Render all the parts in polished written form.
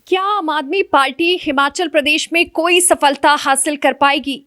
क्या आम आदमी पार्टी हिमाचल प्रदेश में कोई सफलता हासिल कर पाएगी?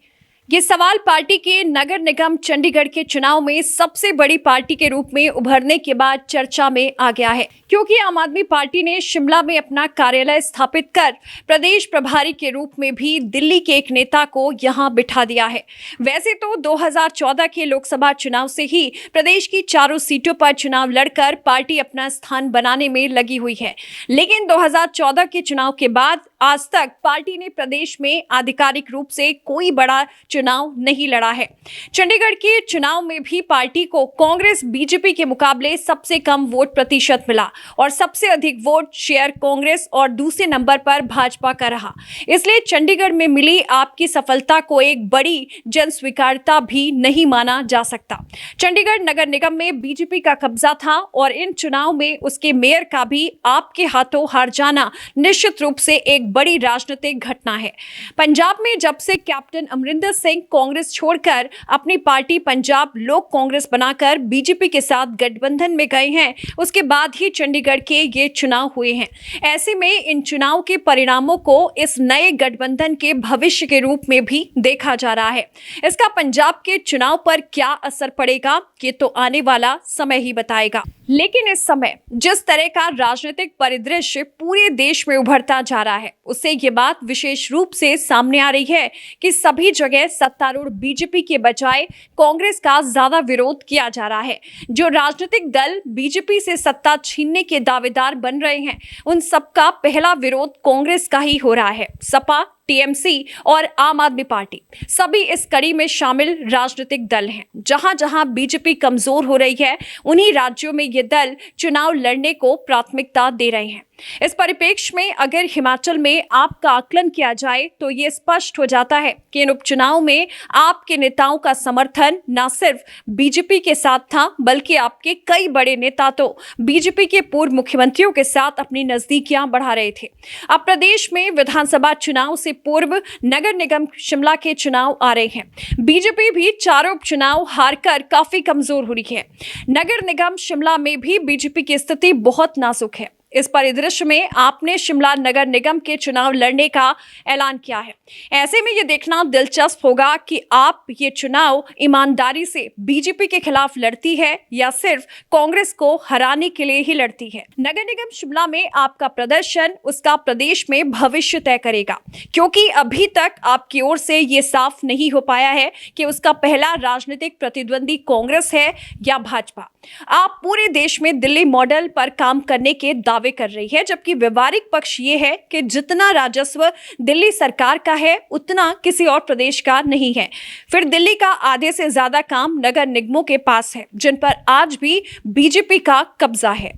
ये सवाल पार्टी के नगर निगम चंडीगढ़ के चुनाव में सबसे बड़ी पार्टी के रूप में उभरने के बाद चर्चा में आ गया है, क्योंकि आम आदमी पार्टी ने शिमला में अपना कार्यालय स्थापित कर प्रदेश प्रभारी के रूप में भी दिल्ली के एक नेता को यहां बिठा दिया है। वैसे तो 2014 के लोकसभा चुनाव से ही प्रदेश की चारों सीटों पर चुनाव लड़कर पार्टी अपना स्थान बनाने में लगी हुई है, लेकिन 2014 के चुनाव के बाद आज तक पार्टी ने प्रदेश में आधिकारिक रूप से कोई बड़ा चुनाव नहीं लड़ा है। चंडीगढ़ के चुनाव में भी पार्टी को कांग्रेस बीजेपी के मुकाबले सबसे कम वोट प्रतिशत मिला और सबसे अधिक वोट शेयर कांग्रेस और दूसरे नंबर पर भाजपा का रहा। इसलिए चंडीगढ़ में मिली आपकी सफलता को एक बड़ी जन स्वीकार्यता भी नहीं माना जा सकता। चंडीगढ़ नगर निगम में बीजेपी का कब्जा था और इन चुनाव में उसके मेयर का भी आपके हाथों हार जाना निश्चित रूप से एक बड़ी राजनीतिक घटना है। पंजाब में जब से कैप्टन अमरिंदर सिंह कांग्रेस छोड़कर अपनी पार्टी पंजाब लोक कांग्रेस बनाकर बीजेपी के साथ गठबंधन में गए हैं, उसके बाद ही चंडीगढ़ के ये चुनाव हुए हैं। ऐसे में इन चुनाव के परिणामों को इस नए गठबंधन के भविष्य के रूप में भी देखा जा रहा है। इसका पंजाब के चुनाव पर क्या असर पड़ेगा, ये तो आने वाला समय ही बताएगा। लेकिन इस समय जिस तरह का राजनीतिक परिदृश्य पूरे देश में उभरता जा रहा है, उससे ये बात विशेष रूप से सामने आ रही है कि सभी जगह सत्तारूढ़ बीजेपी के बजाय कांग्रेस का ज्यादा विरोध किया जा रहा है। जो राजनीतिक दल बीजेपी से सत्ता छीनने के दावेदार बन रहे हैं, उन सबका पहला विरोध कांग्रेस का ही हो रहा है। सपा, टीएमसी और आम आदमी पार्टी सभी इस कड़ी में शामिल राजनीतिक दल हैं। जहां जहां बीजेपी कमजोर हो रही है, उन्हीं राज्यों में ये दल चुनाव लड़ने को प्राथमिकता दे रहे हैं। इस परिप्रेक्ष्य में अगर हिमाचल में आपका आकलन किया जाए तो ये स्पष्ट हो जाता है कि इन उपचुनाव में आपके नेताओं का समर्थन न सिर्फ बीजेपी के साथ था, बल्कि आपके कई बड़े नेता तो बीजेपी के पूर्व मुख्यमंत्रियों के साथ अपनी नजदीकियां बढ़ा रहे थे। अब प्रदेश में विधानसभा चुनाव से पूर्व नगर निगम शिमला के चुनाव आ रहे हैं। बीजेपी भी चारों उपचुनाव हारकर काफी कमजोर हो रही है। नगर निगम शिमला में भी बीजेपी की स्थिति बहुत नाजुक है। इस परिदृश्य में आपने शिमला नगर निगम के चुनाव लड़ने का ऐलान किया है। ऐसे में ये देखना दिलचस्प होगा कि आप ये चुनाव ईमानदारी से बीजेपी के खिलाफ लड़ती है या सिर्फ कांग्रेस को हराने के लिए ही लड़ती है। नगर निगम शिमला में आपका प्रदर्शन उसका प्रदेश में भविष्य तय करेगा, क्योंकि अभी तक आपकी ओर से ये साफ नहीं हो पाया है कि उसका पहला राजनीतिक प्रतिद्वंदी कांग्रेस है या भाजपा। आप पूरे देश में दिल्ली मॉडल पर काम करने के दावे कर रही है, जबकि व्यवहारिक पक्ष ये है कि जितना राजस्व दिल्ली सरकार का है, उतना किसी और प्रदेश का नहीं है। फिर दिल्ली का आधे से ज्यादा काम नगर निगमों के पास है, जिन पर आज भी बीजेपी का कब्जा है।